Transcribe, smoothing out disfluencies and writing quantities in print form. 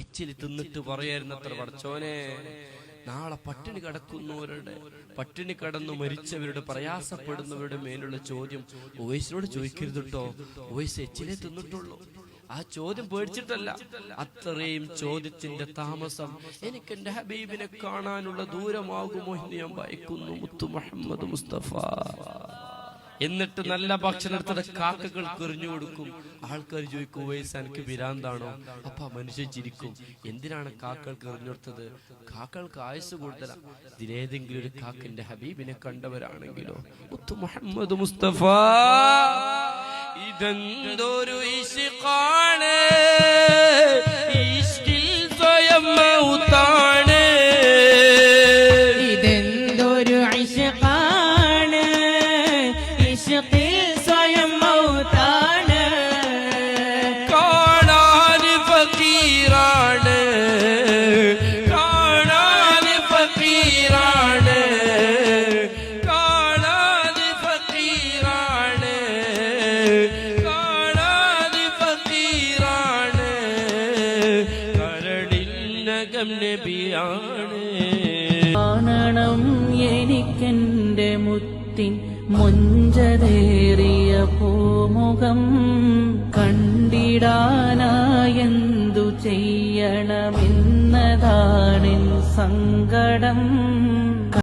എച്ചിൽ തിന്നിട്ട് പറയായിരുന്നത്ര, പടച്ചോനെ നാളെ പട്ടിണി കിടക്കുന്നവരുടെ, പട്ടിണി കടന്നു മരിച്ചവരുടെ, പ്രയാസപ്പെടുന്നവരുടെ മേലുള്ള ചോദ്യം ഉവൈസിനോട് ചോദിക്കരുത് കേട്ടോ. ഉവൈസ് എച്ചിലേ തിന്നിട്ടുള്ളൂ. ആ ചോദ്യം പേടിച്ചിട്ടല്ല, അത്രയും ചോദ്യത്തിന്റെ താമസം. എനിക്ക് എന്റെ ഹബീബിനെ കാണാനുള്ള ദൂരമാകുമോ എന്ന് ഞാൻ ഭയക്കുന്നു. മുത്തു മുഹമ്മദ് മുസ്തഫ. എന്നിട്ട് നല്ല ഭക്ഷണം എടുത്തിട്ട് കാക്കകൾക്ക് എറിഞ്ഞു കൊടുക്കും. ആൾക്കാർ ചോദിക്കും, ഉവൈസ് എനിക്ക് ഭ്രാന്താണോ? അപ്പൊ മനുഷ്യൻ ചിരിക്കും. എന്തിനാണ് കാക്കകൾക്ക് എറിഞ്ഞു കൊടുത്തത്? കാക്കകൾക്ക് ആയുസ് കൂടുതലാണ്. ഇതിലേതെങ്കിലും ഒരു കാക്കന്റെ ഹബീബിനെ കണ്ടവരാണെങ്കിലോ? മുത്തു മുഹമ്മദ് മുസ്തഫ. ഇതെന്തൊരു ഇശ്ഖാണ്, ഇശ്ഖിൽ സ്വയം മൗതാണ്. ഇതെന്തൊരു ഇശ്ഖാണ്, ഇശ്ഖിൽ സ്വയം മൗതാണ്. കാണാൻ ഫക്കീറാണ്, കാണാൻ ഫക്കീറാണ്, കാണാൻ ഫക്കീറാണ്, കാണാൻ ഫക്കീറാണ്. കരടിനകം നബിയാണ്. കാണണം എനിക്കെന്റെ മുത്തിൻ മുഞ്ചതേറിയ പൂമുഖം. കണ്ടിടാനായെന്തു ചെയ്യണമെന്നതാണെൻ സങ്കടം.